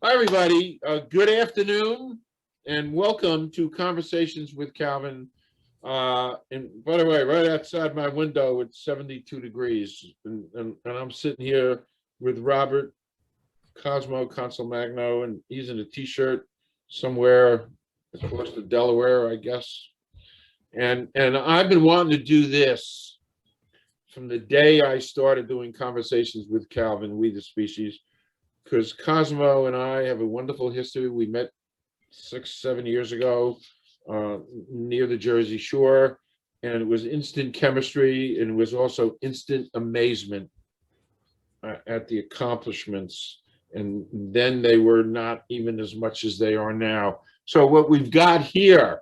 Hi, everybody. Good afternoon, and welcome to Conversations with Calvin. And by the way, right outside my window, it's 72 degrees, and I'm sitting here with Robert COZMO Consulmagno, and he's in a t-shirt somewhere across the Delaware, I guess. And I've been wanting to do this from the day I started doing Conversations with Calvin, We the Species, because COZMO and I have a wonderful history. We met 6, 7 years ago near the Jersey Shore, and it was instant chemistry, and it was also instant amazement at the accomplishments. And then they were not even as much as they are now. So what we've got here,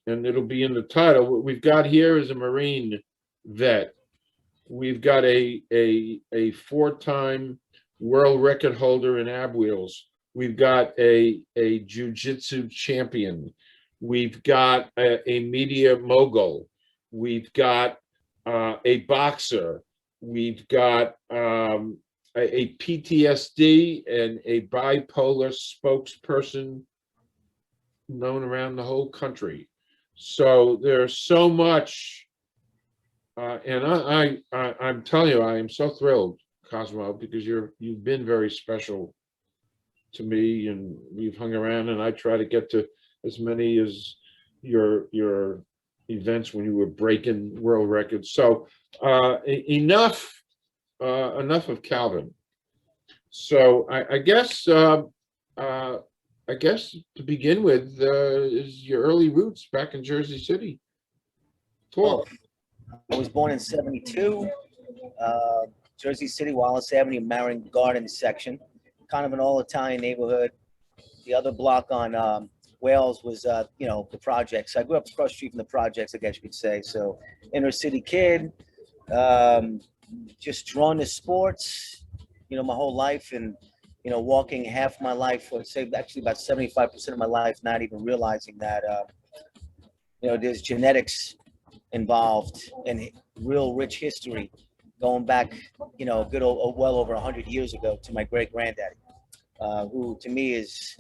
and it'll be in the title, what we've got here is a Marine vet. We've got a four-time world record holder in ab wheels. We've got a Jiu Jitsu champion. We've got a media mogul. We've got a boxer. We've got a PTSD and a bipolar spokesperson known around the whole country. So there's so much, and I'm telling you, I am so thrilled, COZMO, because you've been very special to me, and we've hung around, and I try to get to as many as your events when you were breaking world records. So enough of Calvin. So I guess to begin with is your early roots back in Jersey City. Talk. I was born in '72, Jersey City, Wallace Avenue, Marion Gardens section, kind of an all-Italian neighborhood. The other block on Wales was, the projects. I grew up across the street from the projects, I guess you could say. So inner city kid, just drawn to sports, my whole life, and, walking half my life, or say actually about 75% of my life, not even realizing that, there's genetics involved and real rich history going back, good old, well over 100 years ago to my great granddaddy, who to me is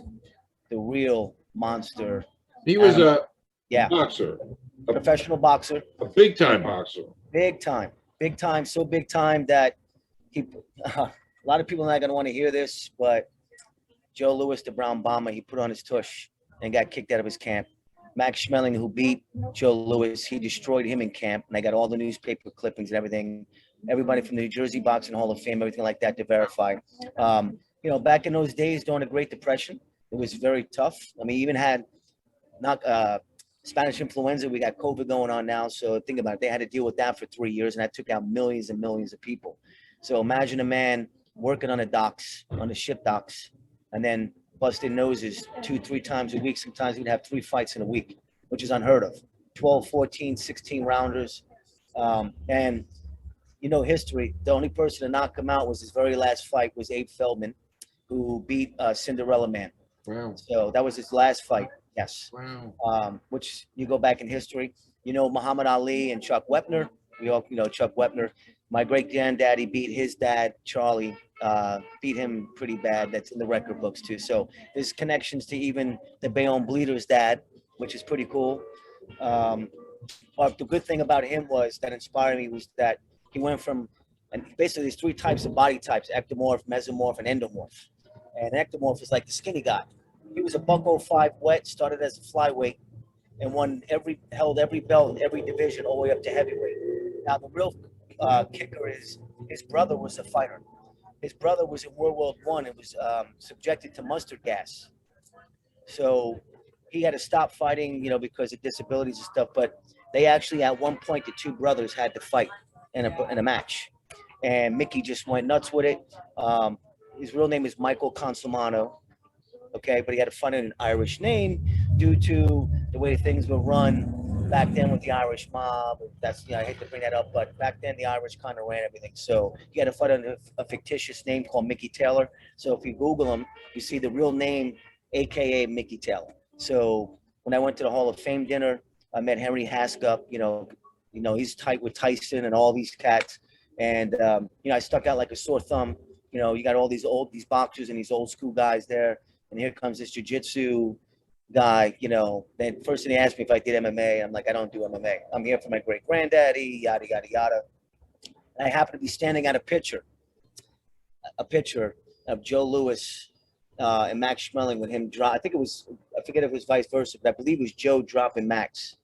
the real monster. He was a boxer, a professional boxer, a big time boxer, big time, so big time that he. A lot of people are not going to want to hear this, but Joe Louis, the Brown Bomber, he put on his tush and got kicked out of his camp. Max Schmeling, who beat Joe Louis, he destroyed him in camp, and I got all the newspaper clippings and everything. Everybody from the New Jersey Boxing Hall of Fame, everything like that to verify. Back in those days during the Great Depression, it was very tough. I mean, even had Spanish influenza. We got COVID going on now, so think about it. They had to deal with that for 3 years, and that took out millions and millions of people. So imagine a man working on the docks, on the ship docks, and then busting noses 2-3 times a week. Sometimes we'd have 3 fights in a week, which is unheard of. 12, 14, 16 rounders. And history, the only person to knock him out was his very last fight was Abe Feldman, who beat Cinderella Man. Wow. So that was his last fight. Yes. Wow. Which you go back in history, Muhammad Ali and Chuck Wepner. We all, Chuck Wepner. My great granddaddy beat his dad, Charlie, beat him pretty bad. That's in the record books too. So there's connections to even the Bayonne Bleeder's dad, which is pretty cool. But the good thing about him was that inspired me was that he went from, and basically there's 3 types of body types: ectomorph, mesomorph, and endomorph. And ectomorph is like the skinny guy. He was a $105 wet, started as a flyweight, and held every belt in every division all the way up to heavyweight. Now the real kicker is his brother was a fighter. His brother was in World War I and was subjected to mustard gas. So he had to stop fighting, because of disabilities and stuff. But they actually, at one point, the 2 brothers had to fight in a match. And Mickey just went nuts with it. His real name is Michael Consulmagno. Okay, but he had to find an Irish name due to the way things were run back then with the Irish mob. That's, I hate to bring that up, but back then the Irish kind of ran everything. So he had to find a fictitious name called Mickey Taylor. So if you Google him, you see the real name, AKA Mickey Taylor. So when I went to the Hall of Fame dinner, I met Henry Haskup. He's tight with Tyson and all these cats. And, I stuck out like a sore thumb You know, you got all these boxers and these old school guys there, and here comes this jiu-jitsu guy. You know, then first thing he asked me if I did MMA. I'm like, I don't do MMA. I'm here for my great granddaddy, yada yada yada. And I happen to be standing at a picture of Joe Louis and Max Schmeling with him drop. I think it was, I forget if it was vice versa, but I believe it was Joe dropping Max.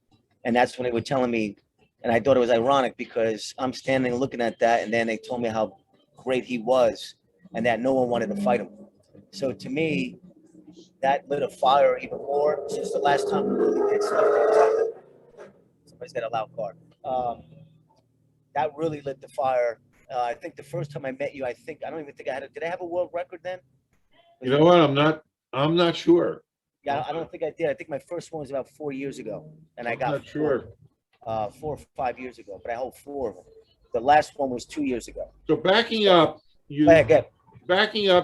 And that's when they were telling me, and I thought it was ironic because I'm standing looking at that, and then they told me how great he was and that no one wanted to fight him. So to me, that lit a fire even more since the last time we really did stuff. Somebody's got a loud car. That really lit the fire. I think the first time I met you, I don't even think I did I have a world record then? You know what? I'm not sure. Yeah, I don't think I did. I think my first one was about 4 years ago, and I I'm got not sure. 4 or 5 years ago, but I hold 4 of them. The last one was 2 years ago. So backing up,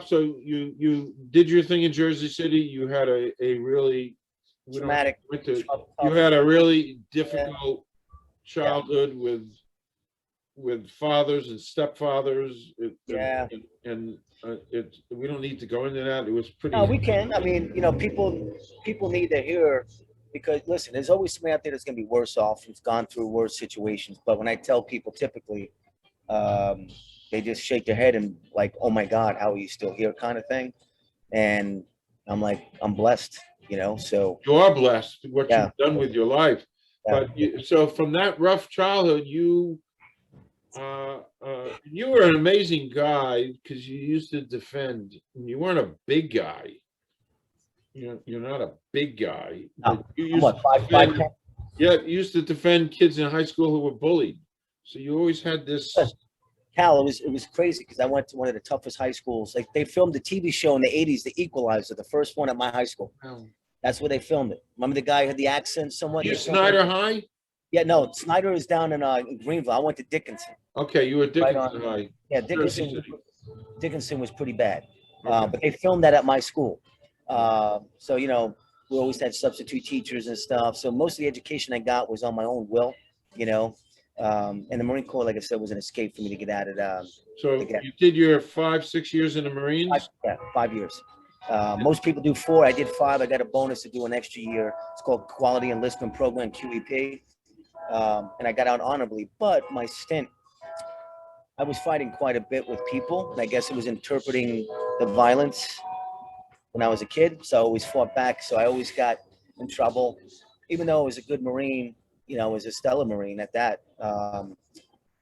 so you did your thing in Jersey City. You had a really Traumatic. you had a really difficult childhood with fathers and stepfathers. And we don't need to go into that. It was pretty. No, we can. I mean, you know, people need to hear, because listen, there's always somebody out there that's going to be worse off, who's gone through worse situations. But when I tell people, typically, they just shake their head and like, "Oh my God, how are you still here?" kind of thing. And I'm like, I'm blessed, you know. So You are blessed what Yeah. you've done with your life. Yeah. But so from that rough childhood, you were an amazing guy because you used to defend. And you weren't a big guy. You're not a big guy. No. But you I'm used what, to 5'10"? defend, yeah, you used to defend kids in high school who were bullied. So you always had this. Cal, it was crazy because I went to one of the toughest high schools. Like they filmed a TV show in the '80s, The Equalizer, the first one at my high school. That's where they filmed it. Remember the guy who had the accent somewhat? You Snyder High? Yeah, no, Snyder is down in Greenville. I went to Dickinson. Okay, you were Dickinson High. Yeah, Dickinson was pretty bad. But they filmed that at my school. So, you know, we always had substitute teachers and stuff. So most of the education I got was on my own will, you know. And the Marine Corps, like I said, was an escape for me to get out of. So you did your 5-6 years in the Marines? 5 years. Most people do 4. I did 5. I got a bonus to do an extra year. It's called Quality Enlistment Program, QEP. And I got out honorably. But my stint, I was fighting quite a bit with people. And I guess it was interpreting the violence when I was a kid. So I always fought back. So I always got in trouble. Even though I was a good Marine, you know, I was a stellar Marine at that.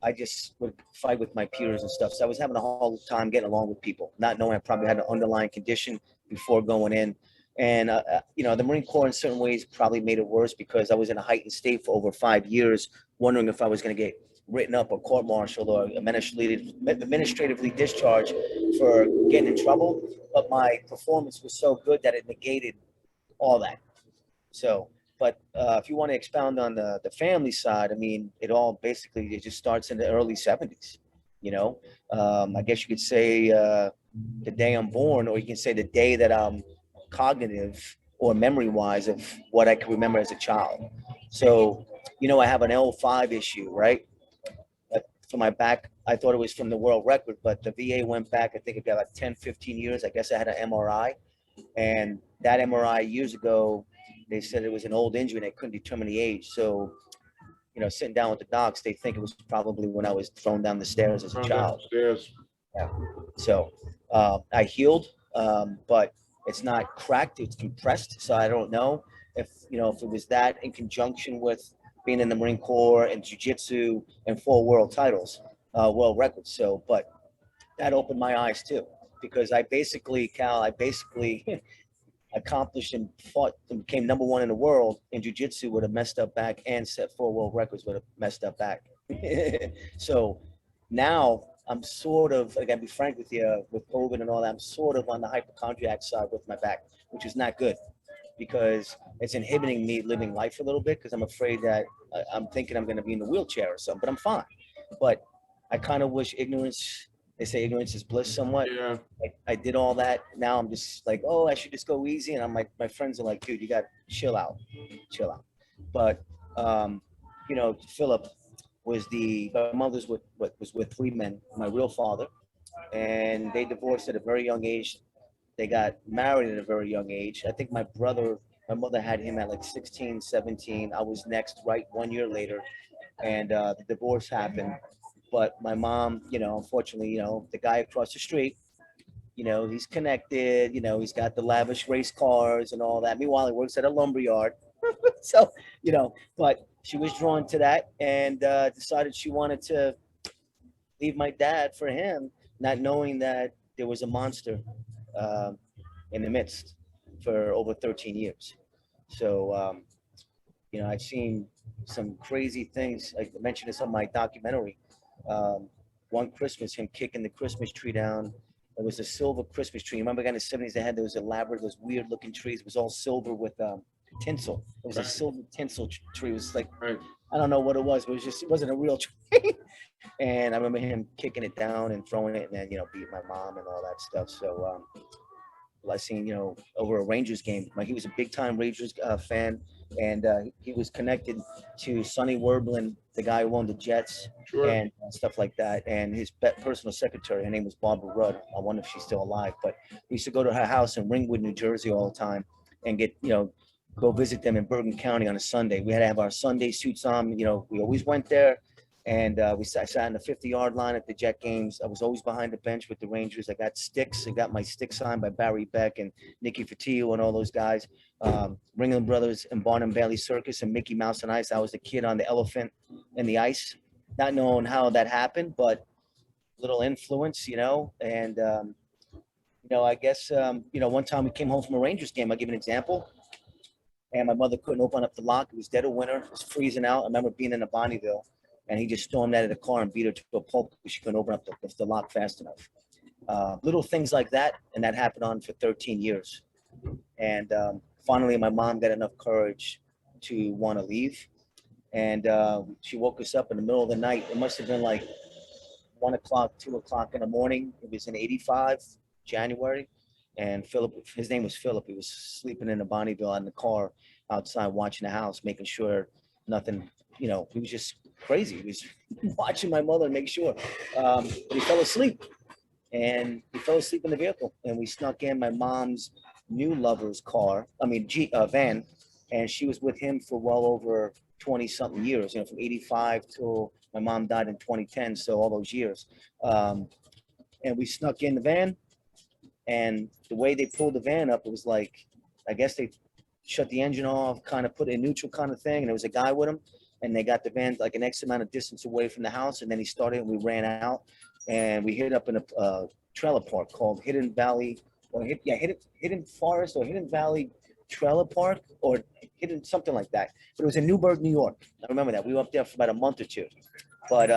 I just would fight with my peers and stuff. So I was having a hard time getting along with people, not knowing I probably had an underlying condition before going in. And, you know, the Marine Corps in certain ways probably made it worse because I was in a heightened state for over 5 years, wondering if I was going to get written up or court-martialed or administratively discharged for getting in trouble. But my performance was so good that it negated all that. So, but if you want to expound on the family side, I mean, it just starts in the early 70s, you know. I guess you could say the day I'm born, or you can say the day that I'm cognitive or memory-wise of what I can remember as a child. So, you know, I have an L5 issue, right? For my back, I thought it was from the world record, but the VA went back, I think it got like 10, 15 years. I guess I had an MRI, and that MRI years ago, they said it was an old injury and they couldn't determine the age. So, you know, sitting down with the docs, they think it was probably when I was thrown down the stairs as a child. Yeah. So I healed, but it's not cracked, it's compressed. So I don't know if it was that in conjunction with being in the Marine Corps and Jiu-Jitsu and 4 world titles, world records. So, but that opened my eyes too, because I basically accomplished and fought and became #1 in the world in jiu-jitsu with a messed up back and set 4 world records with a messed up back. So now I'm sort of, I gotta be frank with you, with COVID and all that, I'm sort of on the hypochondriac side with my back, which is not good because it's inhibiting me living life a little bit because I'm afraid that I'm thinking I'm going to be in a wheelchair or something, but I'm fine. But I kind of wish they say ignorance is bliss somewhat. Yeah. I did all that. Now I'm just like, oh, I should just go easy. And I'm like, my friends are like, dude, you got to chill out. But, you know, Philip my mother's was with 3 men, my real father, and they divorced at a very young age. They got married at a very young age. I think my mother had him at like 16, 17. I was next, right, 1 year later, and the divorce happened. But my mom, unfortunately, the guy across the street, he's connected, he's got the lavish race cars and all that. Meanwhile, he works at a lumber yard. So, but she was drawn to that and decided she wanted to leave my dad for him, not knowing that there was a monster um, in the midst for over 13 years. So, I've seen some crazy things. I mentioned this on my documentary. Um, one Christmas, him kicking the Christmas tree down. It was a silver Christmas tree. Remember, in the 70s, they had those elaborate, those weird looking trees. It was all silver with tinsel. It was a silver tinsel tree. It was like, I don't know what it was, but it wasn't a real tree. And I remember him kicking it down and throwing it and then, beating my mom and all that stuff. So, I seen, over a Rangers game. He was a big time Rangers fan, and he was connected to Sonny Werblin, the guy who owned the Jets, and stuff like that. And his personal secretary, her name was Barbara Rudd. I wonder if she's still alive. But we used to go to her house in Ringwood, New Jersey, all the time, and get, go visit them in Bergen County on a Sunday. We had to have our Sunday suits on. We always went there. And I sat in the 50-yard line at the Jet games. I was always behind the bench with the Rangers. I got sticks. I got my stick signed by Barry Beck and Nicky Fatillo and all those guys. Ringling Brothers and Barnum Bailey Circus and Mickey Mouse and Ice. I was the kid on the elephant and the ice. Not knowing how that happened, but little influence, And, I guess, one time we came home from a Rangers game. I'll give you an example. And my mother couldn't open up the lock. It was dead of winter. It was freezing out. I remember being in a Bonneville. And he just stormed out of the car and beat her to a pulp because she couldn't open up the lock fast enough. Little things like that, and that happened on for 13 years. And finally, my mom got enough courage to want to leave. And she woke us up in the middle of the night. It must have been like 1 o'clock, 2 o'clock in the morning. It was in 85, January. And Philip, his name was Philip. He was sleeping in a Bonneville in the car outside watching the house, making sure nothing, he was just crazy. He was watching my mother make sure. But he fell asleep. And he fell asleep in the vehicle. And we snuck in my mom's new lover's van. And she was with him for well over 20-something years, from 85 till my mom died in 2010. So all those years. And we snuck in the van. And the way they pulled the van up, it was like, I guess they shut the engine off, kind of put it in neutral kind of thing. And there was a guy with him. And they got the van like an X amount of distance away from the house. And then he started and we ran out. And we hid up in a trailer park called Hidden Valley, or Hidden Forest or Hidden Valley Trailer Park, or Hidden something like that. But it was in Newburgh, New York. I remember that. We were up there for about a month or two. But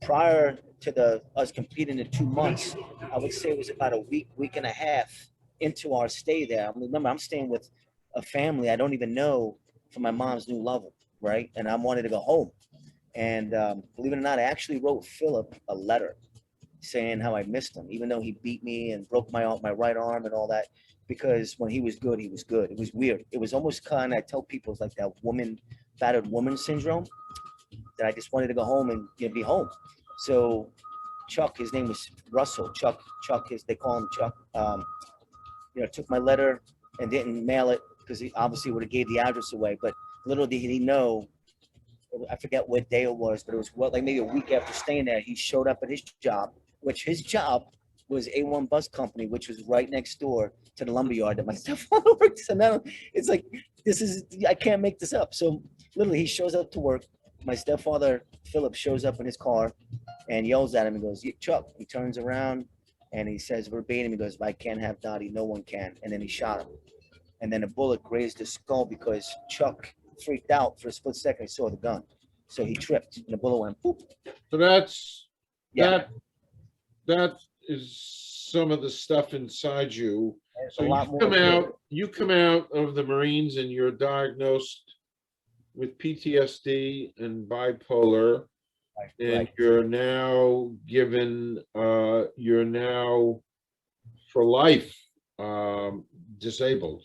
prior to us completing the 2 months, I would say it was about a week and a half into our stay there. Remember, I'm staying with a family I don't even know for my mom's new lover, right? And I wanted to go home. And believe it or not, I actually wrote Philip a letter saying how I missed him, even though he beat me and broke my right arm and all that. Because when he was good, he was good. It was weird. It was almost kind of, I tell people, it's like that battered woman syndrome, that I just wanted to go home and be home. So Chuck, his name was Russell. Chuck they call him Chuck. Took my letter and didn't mail it because he obviously would have gave the address away. But little did he know, I forget what day it was, but it was like maybe a week after staying there, he showed up at his job, which his job was A1 Bus Company, which was right next door to the lumberyard that my stepfather worked. So now it's like, I can't make this up. So literally he shows up to work. My stepfather, Philip, shows up in his car and yells at him and goes, Chuck. He turns around and he says verbatim, he goes, if I can't have Dottie, no one can. And then he shot him. And then a bullet grazed his skull because Chuck freaked out for a split second. He saw the gun. So he tripped and the bullet went boop. So that is some of the stuff inside you. So you come out of the Marines and you're diagnosed with PTSD and bipolar, and you're now given, you're now for life disabled.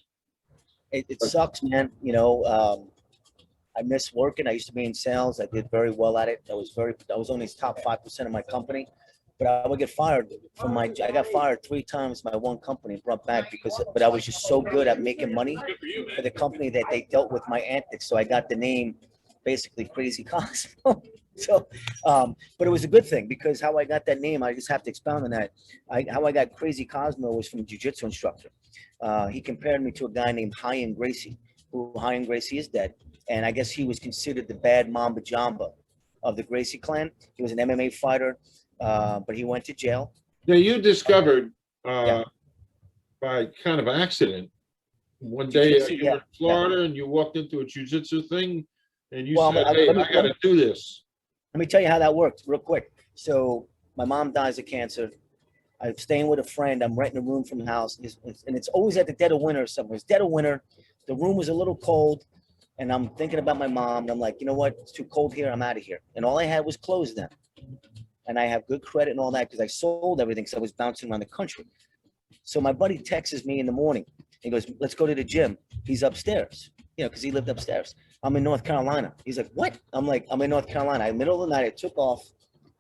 It sucks, man. I miss working. I used to be in sales. I did very well at it. I was only top 5% of my company. but I would get fired from I got fired 3 times by one company, brought back but I was just so good at making money for the company that they dealt with my antics. So I got the name basically Crazy Cosmo. So, but it was a good thing because how I got that name, I just have to expound on that. How I got Crazy Cosmo was from a jiu-jitsu instructor. He compared me to a guy named Hyan Gracie, who Hyan Gracie is dead. And I guess he was considered the bad Mamba Jamba of the Gracie clan. He was an MMA fighter, but he went to jail. Now you discovered Yeah. by kind of accident one day Jiu-jitsu, you were in yeah. Florida and you walked into a jiu-jitsu thing and you Well, said, "Hey, I got to do this." Let me tell you how that worked real quick. So my mom dies of cancer. I'm staying with a friend. I'm renting a room from the house. And it's always at the dead of winter somewhere. It's dead of winter. The room was a little cold. And I'm thinking about my mom. And I'm like, you know what? It's too cold here. I'm out of here. And all I had was clothes then. And I have good credit and all that because I sold everything because I was bouncing around the country. So my buddy texts me in the morning. He goes, let's go to the gym. He's upstairs, because he lived upstairs. I'm in North Carolina. He's like, what? I'm like, I'm in North Carolina. In the middle of the night, I took off,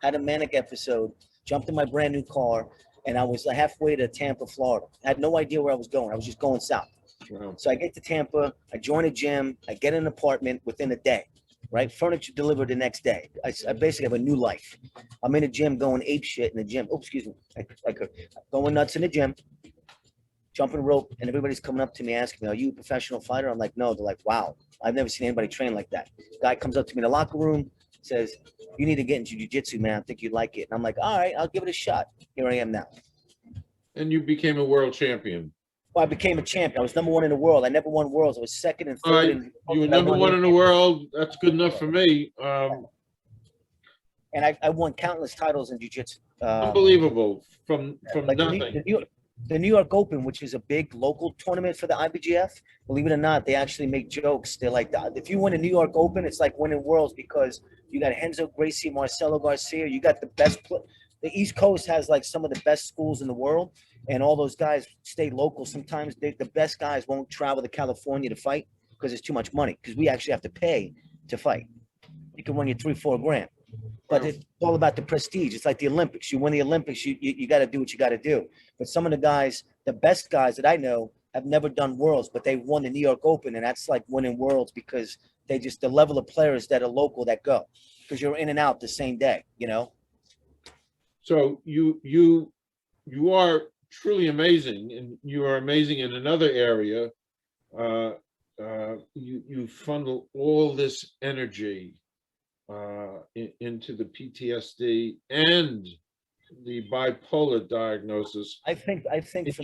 had a manic episode, jumped in my brand new car, and I was halfway to Tampa, Florida. I had no idea where I was going. I was just going south. Wow. So I get to Tampa. I join a gym. I get an apartment within a day, right? Furniture delivered the next day. I basically have a new life. I'm in a gym going ape shit in the gym. Oh, excuse me. I could going nuts in the gym, jumping rope, and everybody's coming up to me asking me, are you a professional fighter? I'm like, no. They're like, wow, I've never seen anybody train like that. Guy comes up to me in the locker room, says, you need to get into jiu-jitsu, man. I think you'd like it. And I'm like, all right, I'll give it a shot. Here I am now. And you became a world champion. Well, I became a champion. I was number one in the world. I never won worlds. I was second and All third. right, you were number one in the world. That's good enough for me. And I won countless titles in jiu-jitsu. Unbelievable from Like nothing. The New York Open, which is a big local tournament for the IBJF, believe it or not, they actually make jokes. They're like, if you win a New York Open, it's like winning worlds because you got Renzo Gracie, Marcelo Garcia, you got the best. The East Coast has like some of the best schools in the world, and all those guys stay local. Sometimes the best guys won't travel to California to fight because it's too much money. Because we actually have to pay to fight. You can win your $3-4 grand. But it's all about the prestige. It's like the Olympics. You win the Olympics, you got to do what you got to do. But some of the guys, the best guys that I know, have never done worlds, but they won the New York Open, and that's like winning worlds because they just the level of players that are local that go, because you're in and out the same day. So you are truly amazing, and you are amazing in another area. You funnel all this energy into the PTSD and the bipolar diagnosis. I think for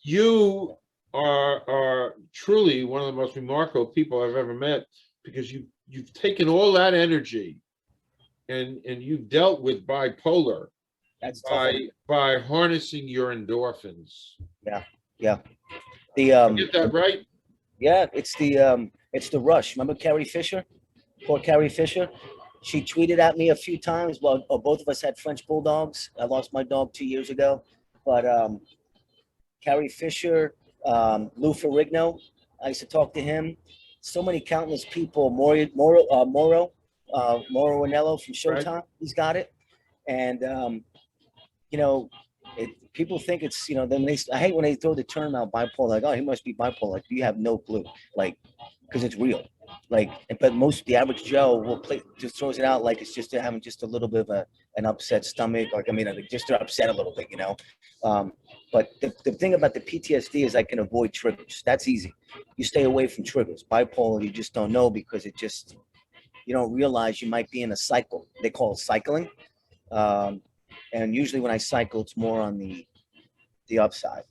you are truly one of the most remarkable people I've ever met, because you've taken all that energy and you've dealt with bipolar by harnessing your endorphins. Yeah. Get that right? Yeah, it's the rush. Remember Carrie Fisher? Poor Carrie Fisher. She tweeted at me a few times. Well, both of us had French bulldogs. I lost my dog 2 years ago, but Carrie Fisher, Lou Ferrigno, I used to talk to him. So many countless people. Moro Anello from Showtime. Right. He's got it, and people think it's then I hate when they throw the term out bipolar. Like, oh, he must be bipolar. Like, you have no clue. Like, because it's real. Like, but the average Joe just throws it out like it's just having just a little bit of an upset stomach. Like, just they're upset a little bit, But the thing about the PTSD is I can avoid triggers. That's easy. You stay away from triggers. Bipolar, you just don't know because you don't realize you might be in a cycle. They call it cycling. And usually when I cycle, it's more on the upside.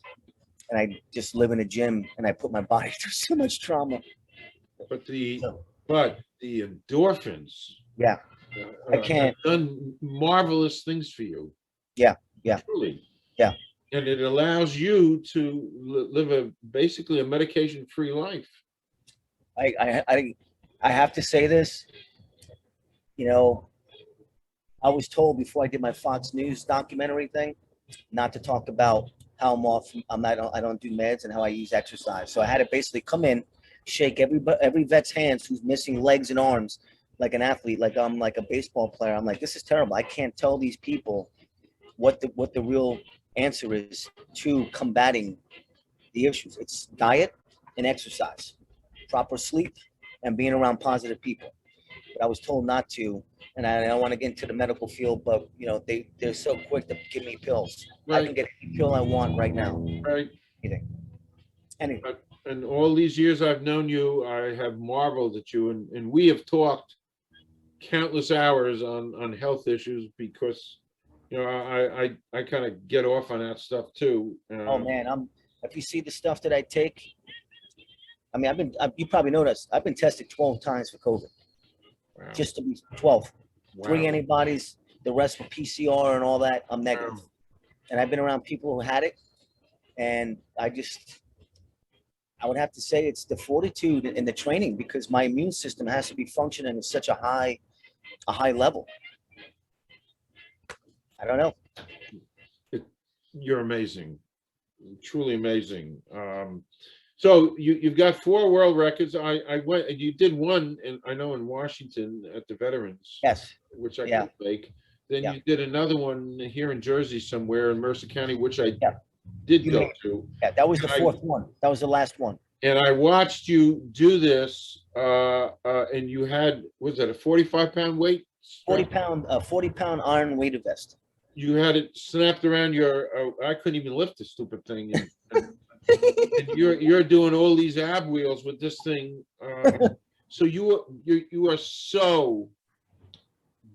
And I just live in a gym and I put my body through so much trauma. But the endorphins, I can't have done marvelous things for you. Yeah. Truly. Yeah. And it allows you to live basically a medication-free life. I have to say this. I was told before I did my Fox News documentary thing not to talk about how I don't do meds and how I use exercise. So I had to basically come in, shake every vet's hands who's missing legs and arms like an athlete, like I'm like a baseball player. I'm like, this is terrible. I can't tell these people what the real answer is to combating the issues. It's diet and exercise, proper sleep, and being around positive people. But I was told not to, and I don't want to get into the medical field, but you know, they're so quick to give me pills. I can get any pill I want right now. Right. Anything. And all these years I've known you, I have marveled at you, and we have talked countless hours on health issues because, you know, I kind of get off on that stuff too. Oh man, if you see the stuff that I take, I mean, you probably noticed, I've been tested 12 times for COVID. Wow. Just to be 12. Wow. 3 antibodies, the rest were PCR and all that. I'm negative. Wow. And I've been around people who had it, and I would have to say it's the fortitude and the training, because my immune system has to be functioning at such a high level. I don't know. You're amazing, truly amazing. So you've got 4 world records. I went. You did one, I know, in Washington at the Veterans. Yes. Which I could make. Then you did another one here in Jersey somewhere in Mercer County, which I did go to. Yeah, that was the 4th one. That was the last one. And I watched you do this, and you had, was that a 45-pound weight? 40-pound iron weighted vest. You had it snapped around your. I couldn't even lift the stupid thing. And you're doing all these ab wheels with this thing. So you are so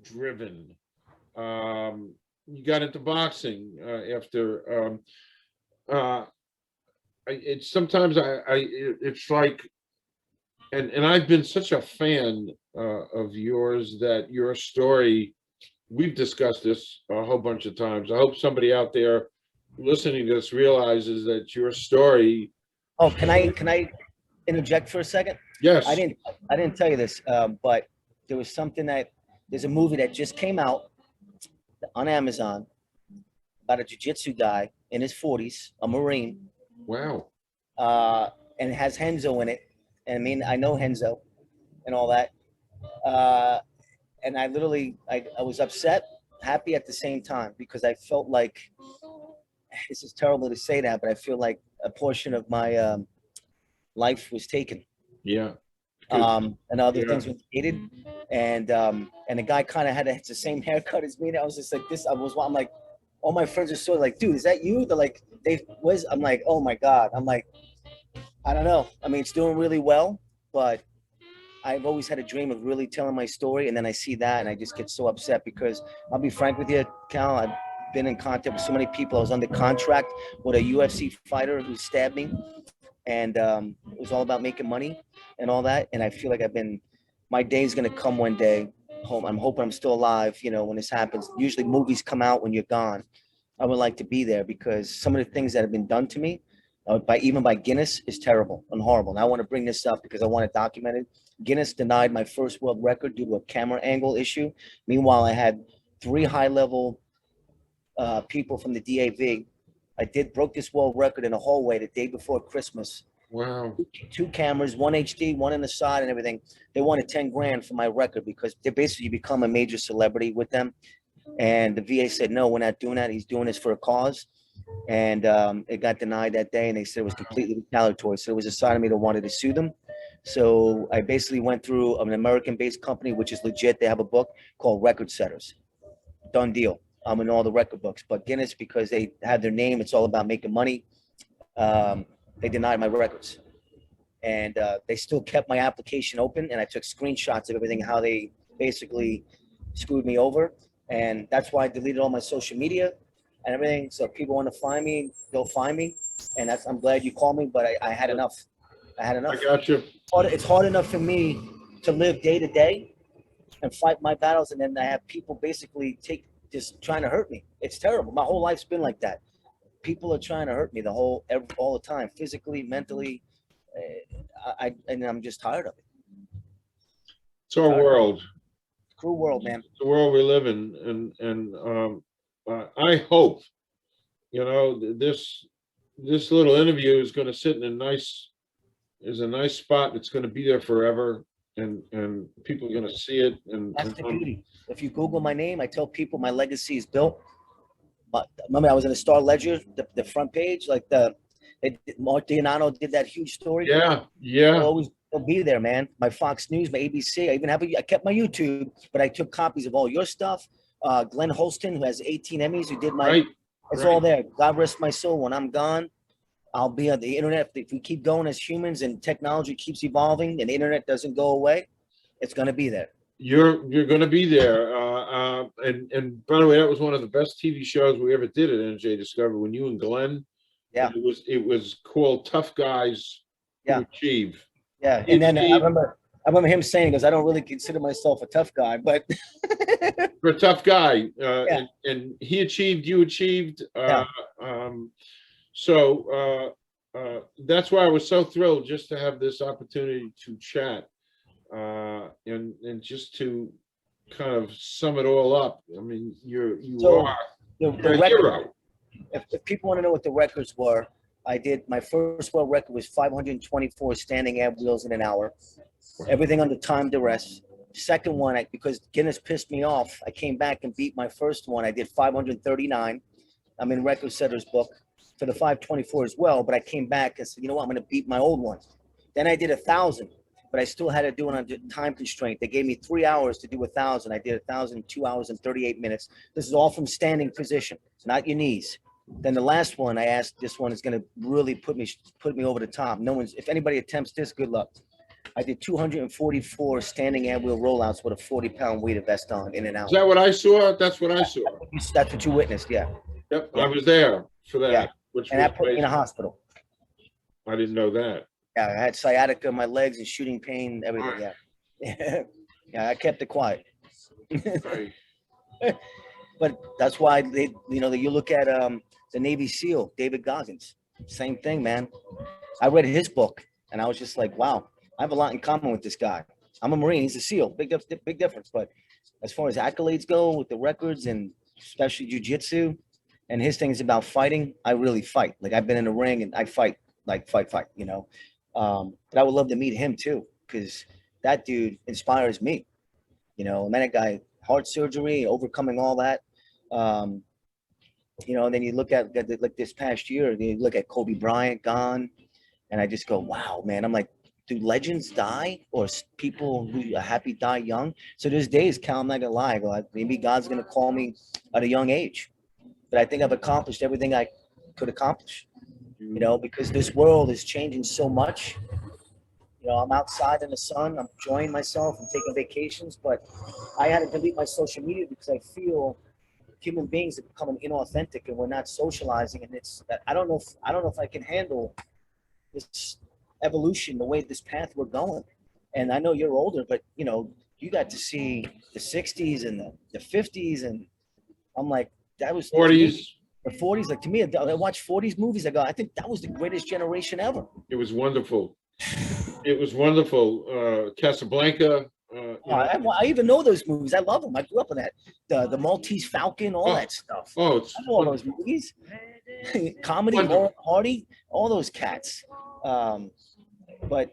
driven. You got into boxing after. It's sometimes it's like, and I've been such a fan of yours that your story. We've discussed this a whole bunch of times. I hope somebody out there listening to this realizes that your story. Oh, can I interject for a second? Yes. I didn't tell you this, but there was there's a movie that just came out on Amazon about a jiu-jitsu guy in his 40s, a Marine. Wow. And it has Henzo in it. And I mean, I know Henzo and all that. And I was upset, happy at the same time, because I felt like, this is terrible to say that, but I feel like a portion of my life was taken. Yeah. And other things were hated. And the guy kind of had the same haircut as me. And I was just like, I'm like, all my friends are sort of like, dude, is that you? They're like, I'm like, oh my God. I'm like, I don't know. I mean, it's doing really well, but I've always had a dream of really telling my story. And then I see that and I just get so upset, because I'll be frank with you, Cal, I've been in contact with so many people. I was under contract with a UFC fighter who stabbed me. And it was all about making money and all that. And I feel like my day's going to come one day. I'm hoping I'm still alive, you know, when this happens. Usually movies come out when you're gone. I would like to be there, because some of the things that have been done to me, even by Guinness, is terrible and horrible. And I want to bring this up because I want it documented. Guinness denied my first world record due to a camera angle issue. Meanwhile, I had 3 high-level people from the DAV. I broke this world record in a hallway the day before Christmas. Wow. 2 cameras, 1 HD, 1 in the side and everything. They wanted 10 grand for my record, because they basically become a major celebrity with them. And the VA said, no, we're not doing that. He's doing this for a cause. And it got denied that day, and they said it was completely retaliatory. So it was a side of me that wanted to sue them. So I basically went through an American-based company, which is legit. They have a book called Record Setters. Done deal. I'm in all the record books. But Guinness, because they have their name, it's all about making money. They denied my records. And they still kept my application open, and I took screenshots of everything, how they basically screwed me over. And that's why I deleted all my social media and everything. So if people want to find me, they'll find me. And I'm glad you called me, but I had enough. I had enough. I got you. It's hard enough for me to live day to day and fight my battles, and then I have people basically just trying to hurt me. It's terrible. My whole life's been like that. People are trying to hurt me all the time, physically, mentally. And I'm just tired of it. It's our world. Cruel world, man. It's the world we live in, and I hope, you know, this little interview is going to sit in a nice spot. It's going to be there forever, and people are going to see it. And that's the beauty. If you Google my name, I tell people my legacy is built. But remember, I was in the Star Ledger, the front page, like Mark Dianano did that huge story. Yeah, It'll be there, man. My Fox News, my ABC. I kept my YouTube, but I took copies of all your stuff. Glenn Holston, who has 18 Emmys, who did my. right. It's all there. God rest my soul. When I'm gone, I'll be on the internet. If we keep going as humans and technology keeps evolving and the internet doesn't go away, it's going to be there. You're going to be there. And by the way, that was one of the best TV shows we ever did at NJ Discovery. When you and Glenn, Yeah, it was called Tough Guys Who Achieve. Yeah, and then I remember him saying, "Because I don't really consider myself a tough guy, but for a tough guy, and he achieved, you achieved. So that's why I was so thrilled just to have this opportunity to chat, and just to kind of sum it all up. I mean, you are a hero. If people want to know what the records were, I did my first world record was 524 standing ab wheels in an hour. Everything under time duress. Second one, because Guinness pissed me off, I came back and beat my first one. I did 539. I'm in record setter's book for the 524 as well, but I came back and said, you know what, I'm going to beat my old one. Then I did 1,000, but I still had to do it under time constraint. They gave me 3 hours to do 1,000. I did 1,000 in 2 hours and 38 minutes. This is all from standing position, not your knees. Then the last one, I asked, this one is going to really put me over the top. If anybody attempts this, good luck. I did 244 standing ab wheel rollouts with a 40-pound weighted vest on in an hour. Is that what I saw? That's what I saw. That's what you witnessed, yeah. Yep, I was there for that. Yeah. And that put me in a hospital. I didn't know that. Yeah, I had sciatica in my legs and shooting pain, everything. Yeah. Yeah, I kept it quiet. Right. But that's why you look at the Navy SEAL, David Goggins, same thing, man. I read his book and I was just like, wow, I have a lot in common with this guy. I'm a Marine, he's a SEAL, big difference. But as far as accolades go with the records and especially jiu-jitsu, and his thing is about fighting, I really fight. Like I've been in the ring and I fight, like fight, But I would love to meet him too, because that dude inspires me. And that guy, heart surgery, overcoming all that. And then you look at like this past year, you look at Kobe Bryant gone, and I just go, wow, man. I'm like, do legends die, or people who are happy die young? So there's days, Cal, I'm not gonna lie, I go, maybe God's gonna call me at a young age, but I think I've accomplished everything I could accomplish. Because this world is changing so much. I'm outside in the sun, I'm enjoying myself, I'm taking vacations, but I had to delete my social media because I feel human beings are becoming inauthentic and we're not socializing, and I don't know if I can handle this evolution, the way this path we're going. And I know you're older, but you got to see the 60s and the 50s, and I'm like, that was 40s. The 40s, like to me, I watch 40s movies, I think that was the greatest generation ever. It was wonderful. It was wonderful. Casablanca. I even know those movies. I love them. I grew up in that. The Maltese Falcon, all that stuff. I know all those movies. Comedy, Laurel Hardy, all those cats. But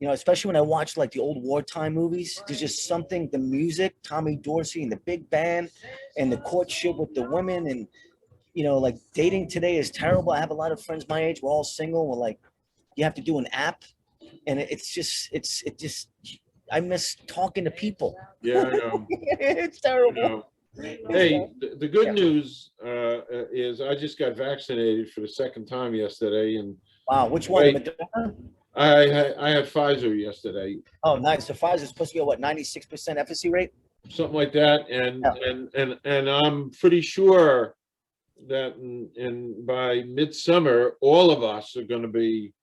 especially when I watch like the old wartime movies, there's just something. The music, Tommy Dorsey and the big band, and the courtship with the women, and like dating today is terrible. I have a lot of friends my age. We're all single. We're like, you have to do an app, and it just. I miss talking to people. Yeah, I know. It's terrible. Hey, the good news is I just got vaccinated for the second time yesterday, and wow, which one? I had Pfizer yesterday. Oh, nice. So Pfizer is supposed to be at what, 96% efficacy rate? Something like that, and I'm pretty sure that by midsummer, all of us are going to be.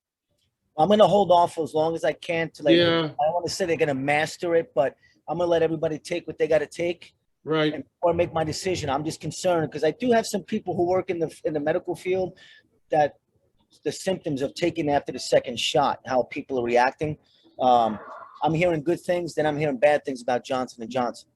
I'm going to hold off as long as I can to I Yeah. don't want to say they're going to master it, but I'm going to let everybody take what they got to take. Right. And before I make my decision, I'm just concerned because I do have some people who work in the medical field that the symptoms of taking after the second shot, how people are reacting. I'm hearing good things, then I'm hearing bad things about Johnson & Johnson.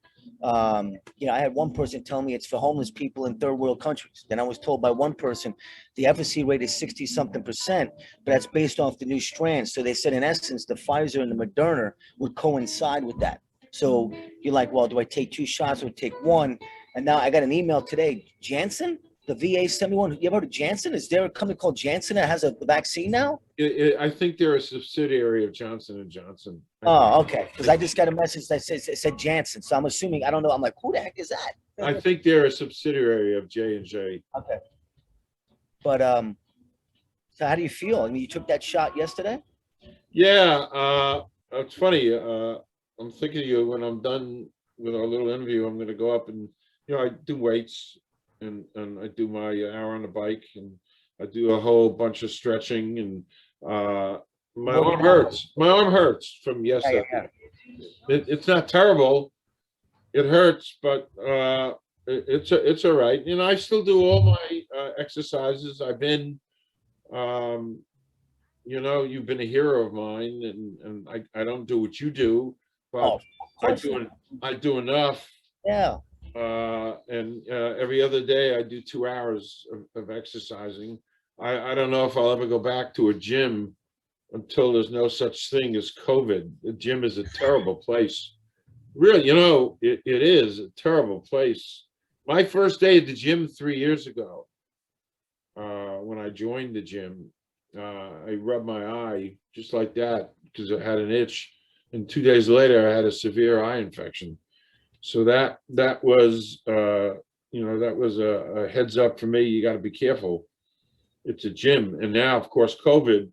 I had one person tell me it's for homeless people in third world countries. Then I was told by one person the efficacy rate is 60-something%, but that's based off the new strands. So they said, in essence, the Pfizer and the Moderna would coincide with that. So you're like, well, do I take 2 shots or take 1? And now I got an email today. Janssen, the VA sent me one. You ever heard of Janssen? Is there a company called Janssen that has a vaccine now? I think they're a subsidiary of Johnson and Johnson. Oh, okay. Because I just got a message that said Janssen. So I'm assuming, I don't know. I'm like, who the heck is that? I think they're a subsidiary of J&J. Okay. But so how do you feel? I mean, you took that shot yesterday? Yeah, it's funny. I'm thinking of you when I'm done with our little interview. I'm going to go up and, I do weights and I do my hour on the bike and I do a whole bunch of stretching and my arm hurts. My arm hurts from yesterday. It's not terrible. It hurts, but it's all right. I still do all my exercises. I've been, you've been a hero of mine, and I don't do what you do, but I do enough. Yeah. And every other day I do 2 hours of exercising. I don't know if I'll ever go back to a gym until there's no such thing as COVID. The gym is a terrible place. Really, it is a terrible place. My first day at the gym 3 years ago, when I joined the gym, I rubbed my eye just like that because it had an itch. And 2 days later, I had a severe eye infection. So that was, that was a heads up for me. You got to be careful. It's a gym. And now, of course, COVID.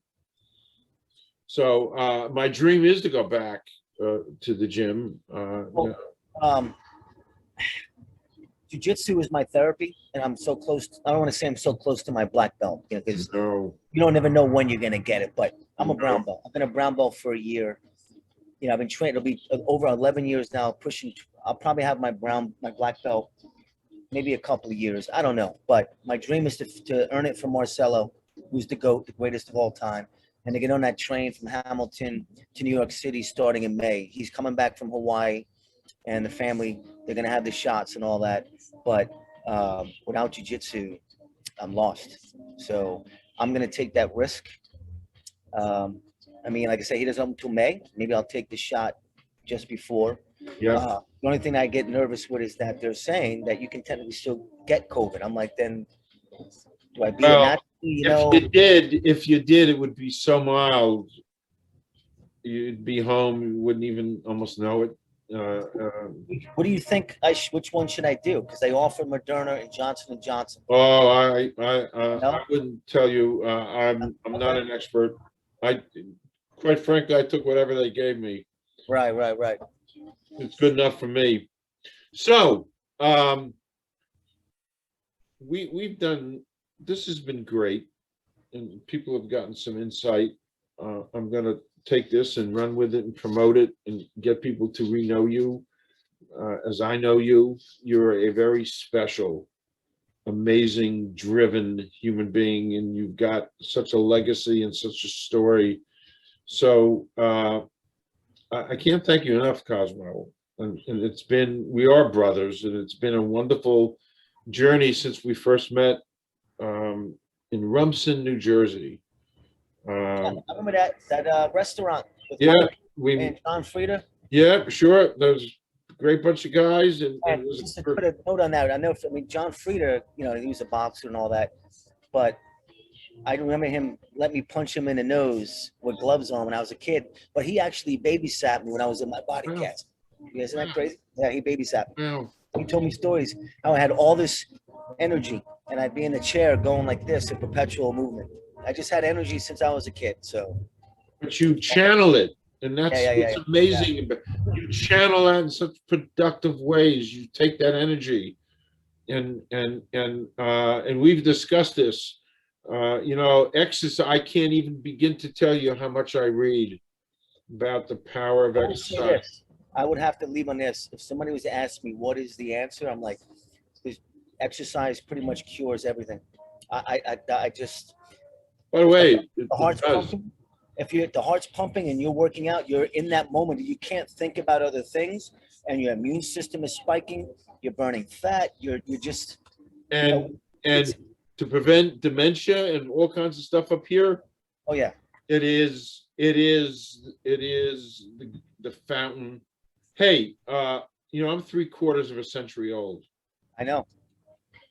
So my dream is to go back to the gym. Jiu-jitsu is my therapy, and I'm so close. I don't want to say I'm so close to my black belt, because you don't never know when you're going to get it. But I'm a brown belt. I've been a brown belt for a year. I've been trained. It'll be over 11 years now. Pushing. I'll probably have my black belt maybe a couple of years. I don't know. But my dream is to earn it from Marcelo, who's the GOAT, the greatest of all time, and to get on that train from Hamilton to New York City starting in May. He's coming back from Hawaii, and the family, they're going to have the shots and all that. But without jiu-jitsu, I'm lost. So I'm going to take that risk. I mean, like I said, he doesn't open until May. Maybe I'll take the shot just before. Yeah. The only thing I get nervous with is that they're saying that you can technically still get COVID. I'm like, then do I beat it naturally? If you did, it would be so mild. You'd be home. You wouldn't even almost know it. What do you think? Which one should I do? Because they offer Moderna and Johnson and Johnson. Oh, I wouldn't tell you. I'm not an expert. Quite frankly, I took whatever they gave me. Right. It's good enough for me. So, we've done. This has been great, and people have gotten some insight. I'm going to take this and run with it and promote it and get people to re-know you. As I know you, you're a very special, amazing, driven human being, and you've got such a legacy and such a story. So I can't thank you enough, COZMO. And we are brothers, and it's been a wonderful journey since we first met in Rumson, New Jersey. I remember that restaurant with and John Frieda. Yeah, sure. There's a great bunch of guys, and just to put a note on that, I know. I mean, John Frieda, he was a boxer and all that, but I remember him let me punch him in the nose with gloves on when I was a kid. But he actually babysat me when I was in my body cast. Isn't that crazy? Yeah, he babysat me. Wow. He told me stories how I had all this energy, and I'd be in the chair going like this in perpetual movement. I just had energy since I was a kid. So, but you channel it, and that's what's amazing. Yeah. You channel that in such productive ways. You take that energy, and we've discussed this. Exercise. I can't even begin to tell you how much I read about the power of exercise. I would have to leave on this. If somebody was to ask me what is the answer, I'm like, exercise pretty much cures everything. I just. By the way, the heart's pumping. If the heart's pumping and you're working out, you're in that moment. You can't think about other things, and your immune system is spiking. You're burning fat. You're just. And to prevent dementia and all kinds of stuff up here. Oh yeah. It is the fountain. Hey, I'm 3/4 of a century old. I know.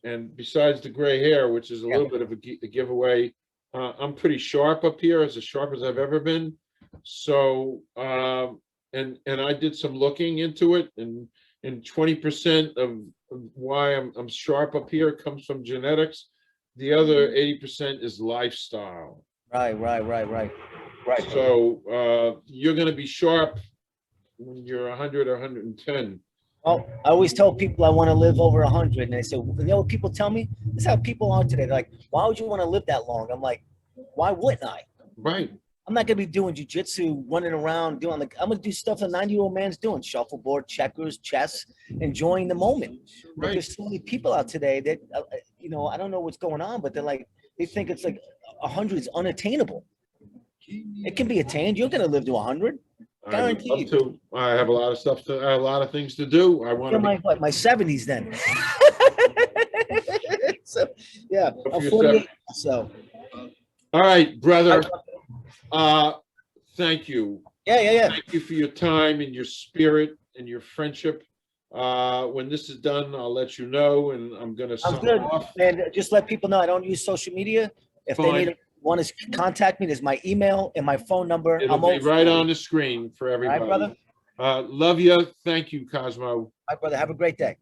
And besides the gray hair, which is a little bit of a giveaway, I'm pretty sharp up here, as sharp as I've ever been. So, and I did some looking into it, and 20% of why I'm sharp up here comes from genetics. The other 80% is lifestyle. Right. So you're going to be sharp when you're 100 or 110. Well, I always tell people I want to live over 100, and they say, you know what people tell me? This is how people are today. They're like, why would you want to live that long? I'm like, why wouldn't I? Right. I'm not gonna be doing jujitsu, running around, doing like I'm gonna do stuff a 90-year-old man's doing: shuffleboard, checkers, chess, enjoying the moment. But Right. there's so many people out today that I don't know what's going on, but they think it's like 100 is unattainable. It can be attained. You're gonna live to 100, I would love guaranteed. to. I have a lot of stuff to. I have a lot of things to do. I want to be. My 70s then. So yeah, Go for I'm your 48. So All right, brother. Thank you. yeah. Thank you for your time and your spirit and your friendship. When this is done, I'll let you know, and I'm gonna I'm sign good. off. And just let people know I don't use social media. If they Fine. want to contact me, there's my email and my phone number. It'll be right on the screen for All everybody. right, brother. Love you. Thank you, COZMO. All right, brother. Have a great day.